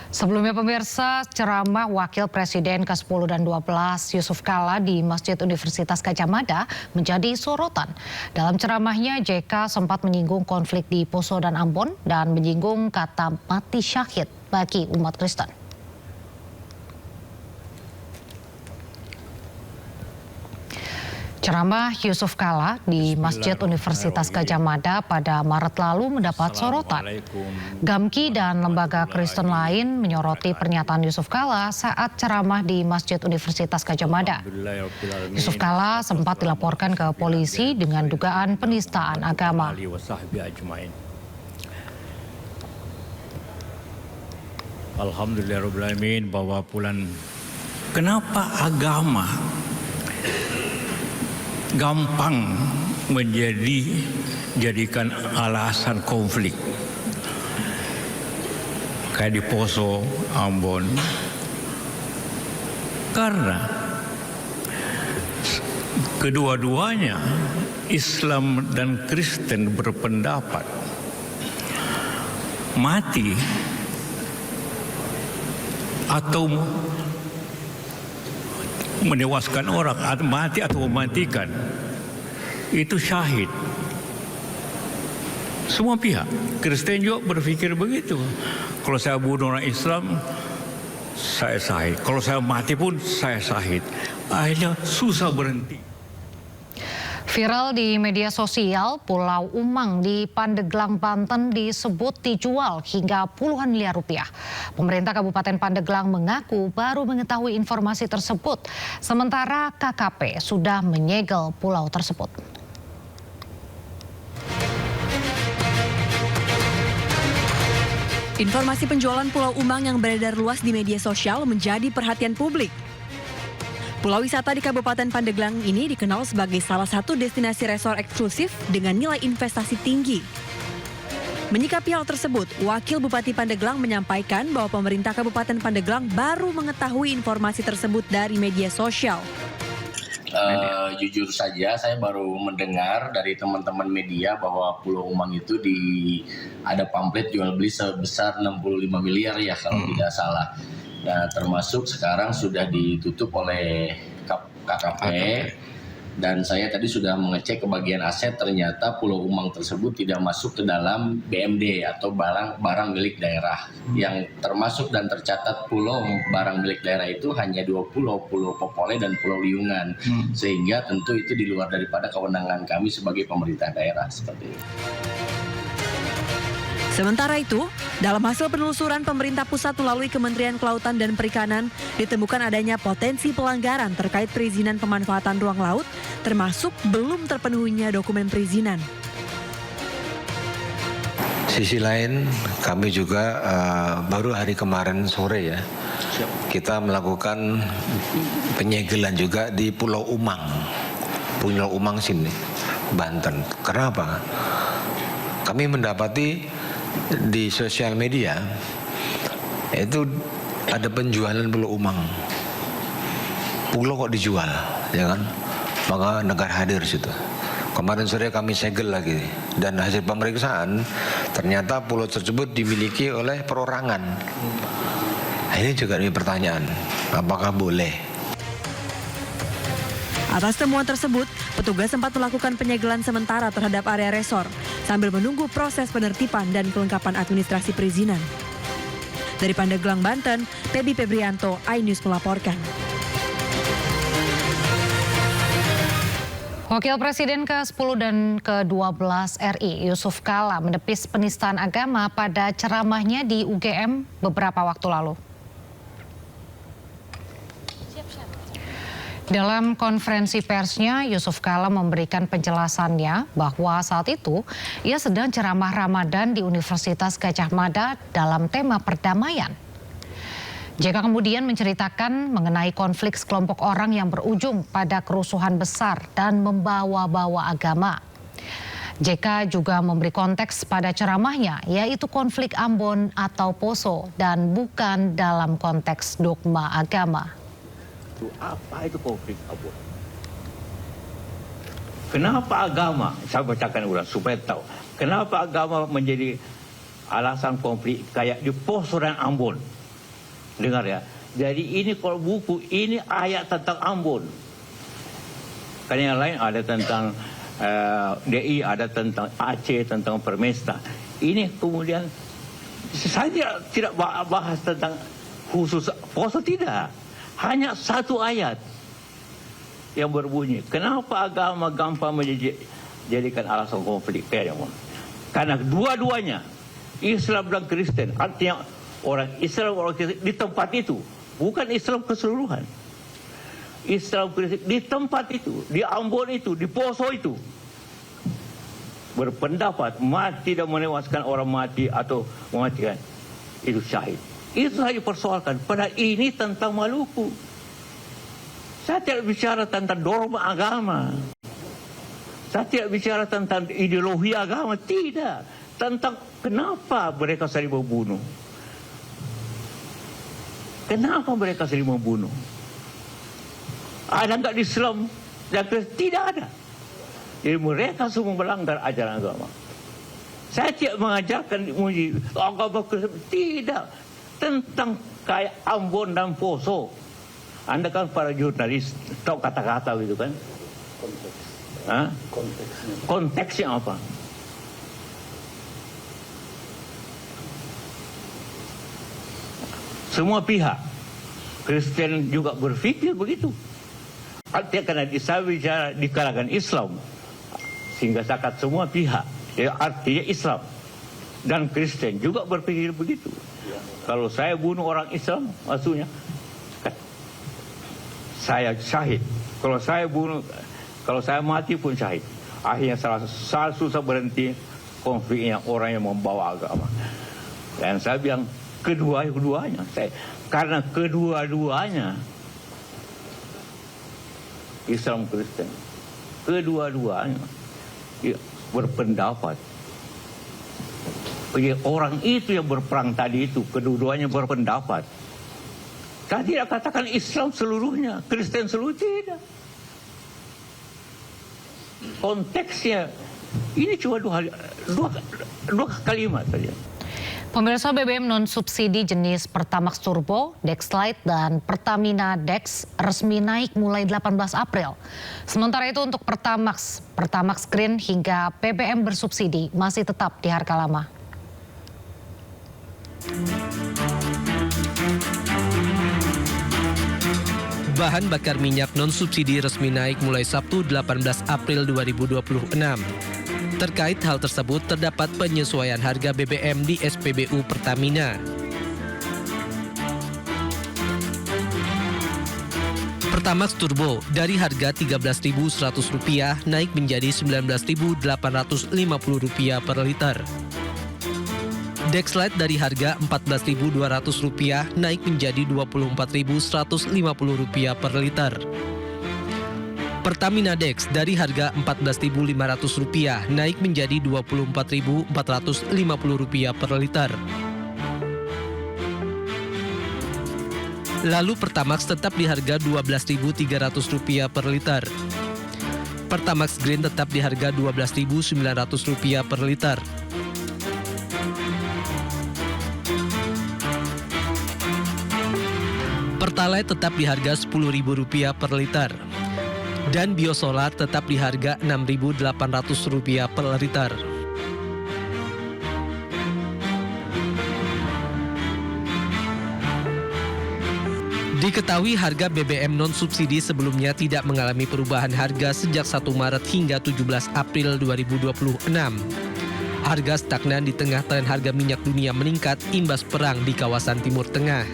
Sebelumnya pemirsa, ceramah Wakil Presiden ke-10 dan 12 Yusuf Kala di Masjid Universitas Gadjah Mada menjadi sorotan. Dalam ceramahnya, JK sempat menyinggung konflik di Poso dan Ambon dan menyinggung kata mati syahid bagi umat Kristen. Ceramah Yusuf Kala di Masjid Universitas Gadjah Mada pada Maret lalu mendapat sorotan. Gamki dan lembaga Kristen lain menyoroti pernyataan Yusuf Kala saat ceramah di Masjid Universitas Gadjah Mada. Yusuf Kala sempat dilaporkan ke polisi dengan dugaan penistaan agama. Alhamdulillahirrahmanirrahim bahwa bulan kenapa agama gampang jadikan alasan konflik kayak di Poso, Ambon, karena kedua-duanya Islam dan Kristen berpendapat mati atau menewaskan orang, mati atau mematikan, itu syahid. Semua pihak, Kristen juga berpikir begitu. Kalau saya bunuh orang Islam, saya syahid. Kalau saya mati pun, saya syahid. Akhirnya susah berhenti. Viral di media sosial, Pulau Umang di Pandeglang, Banten disebut dijual hingga puluhan miliar rupiah. Pemerintah Kabupaten Pandeglang mengaku baru mengetahui informasi tersebut, sementara KKP sudah menyegel pulau tersebut. Informasi penjualan Pulau Umang yang beredar luas di media sosial menjadi perhatian publik. Pulau wisata di Kabupaten Pandeglang ini dikenal sebagai salah satu destinasi resor eksklusif dengan nilai investasi tinggi. Menyikapi hal tersebut, Wakil Bupati Pandeglang menyampaikan bahwa pemerintah Kabupaten Pandeglang baru mengetahui informasi tersebut dari media sosial. Jujur saja, saya baru mendengar dari teman-teman media bahwa Pulau Umang itu ada pamflet jual beli sebesar 65 miliar ya kalau tidak salah. Nah, termasuk sekarang sudah ditutup oleh KKP dan saya tadi sudah mengecek ke bagian aset, ternyata Pulau Umang tersebut tidak masuk ke dalam BMD atau barang milik daerah. Yang termasuk dan tercatat pulau barang milik daerah itu hanya 2 pulau, Pulau Popole dan Pulau Liungan. Sehingga tentu itu di luar daripada kewenangan kami sebagai pemerintah daerah seperti itu. Sementara itu, dalam hasil penelusuran pemerintah pusat melalui Kementerian Kelautan dan Perikanan, ditemukan adanya potensi pelanggaran terkait perizinan pemanfaatan ruang laut, termasuk belum terpenuhinya dokumen perizinan. Sisi lain, kami juga baru hari kemarin sore ya, kita melakukan penyegelan juga di Pulau Umang. Pulau Umang sini, Banten. Kenapa? Kami mendapati di sosial media itu ada penjualan Pulau Umang. Pulau kok dijual, ya kan? Maka negara hadir situ. Kemarin sore kami segel lagi dan hasil pemeriksaan ternyata pulau tersebut dimiliki oleh perorangan. Ini juga ada pertanyaan, apakah boleh? Atas temuan tersebut, petugas sempat melakukan penyegelan sementara terhadap area resor sambil menunggu proses penertiban dan kelengkapan administrasi perizinan. Dari Pandeglang, Banten, Pebi Febrianto, iNews melaporkan. Wakil Presiden ke-10 dan ke-12 RI Yusuf Kala menepis penistaan agama pada ceramahnya di UGM beberapa waktu lalu. Dalam konferensi persnya, Yusuf Kala memberikan penjelasannya bahwa saat itu ia sedang ceramah Ramadan di Universitas Gadjah Mada dalam tema perdamaian. JK kemudian menceritakan mengenai konflik sekelompok orang yang berujung pada kerusuhan besar dan membawa-bawa agama. JK juga memberi konteks pada ceramahnya, yaitu konflik Ambon atau Poso dan bukan dalam konteks dogma agama. Apa itu konflik Ambon? Kenapa agama, saya bacakan ulang supaya tahu, kenapa agama menjadi alasan konflik kayak di Poso dan Ambon? dengar ya. Jadi ini kalau buku, ini ayat tentang Ambon. Kan yang lain ada tentang DI, ada tentang Aceh, tentang Permesta. Ini kemudian saya tidak bahas tentang khusus Poso, tidak. Hanya satu ayat yang berbunyi, kenapa agama gampang menjadikan alasan konflik? Karena dua-duanya, Islam dan Kristen, artinya orang Islam, orang Kristen di tempat itu, bukan Islam keseluruhan. Islam Kristen di tempat itu, di Ambon itu, di Poso itu, berpendapat mati dan menewaskan orang mati atau mematikan itu syahid. Itu saja persoalkan. Padahal ini tentang Maluku. Saya tidak bicara tentang dogma agama. Saya tidak bicara tentang ideologi agama. Tidak. Tentang kenapa mereka saling membunuh. Kenapa mereka saling membunuh? Ada enggak di Islam? Tidak ada. Jadi mereka semua melanggar ajaran agama. Saya tidak mengajarkan agama Kristen. Tidak. Tentang kayak Ambon dan Poso. Anda kan para jurnalis tahu kata-kata gitu kan? Konteksnya apa? Semua pihak Kristen juga berpikir begitu. Artinya karena saya bicara di kalangan Islam, sehingga zakat semua pihak, ya artinya Islam dan Kristen juga berpikir begitu. Kalau saya bunuh orang Islam, maksudnya saya syahid. Kalau saya mati pun syahid. Akhirnya salah susah berhenti konfliknya orang yang membawa agama. Dan saya bilang kedua-duanya. Karena kedua-duanya Islam Kristen, kedua-duanya berpendapat. Orang itu yang berperang tadi itu, kedua-duanya berpendapat. Saya tidak katakan Islam seluruhnya, Kristen seluruh, tidak. Konteksnya, ini cuma dua kalimat saja. Pemirsa, BBM non-subsidi jenis Pertamax Turbo, Dexlite, dan Pertamina Dex resmi naik mulai 18 April. Sementara itu untuk Pertamax Green hingga BBM bersubsidi masih tetap di harga lama. Bahan bakar minyak non-subsidi resmi naik mulai Sabtu 18 April 2026. Terkait hal tersebut, terdapat penyesuaian harga BBM di SPBU Pertamina. Pertamax Turbo dari harga Rp13.100 naik menjadi Rp19.850 per liter. Dexlite dari harga Rp14.200 naik menjadi Rp24.150 per liter. Pertamina Dex dari harga Rp14.500 naik menjadi Rp24.450 per liter. Lalu Pertamax tetap di harga Rp12.300 per liter. Pertamax Green tetap di harga Rp12.900 per liter. Pertalite tetap di harga Rp10.000 per liter. Dan biosolar tetap di harga Rp6.800 per liter. Diketahui harga BBM non-subsidi sebelumnya tidak mengalami perubahan harga sejak 1 Maret hingga 17 April 2026. Harga stagnan di tengah tren harga minyak dunia meningkat imbas perang di kawasan Timur Tengah.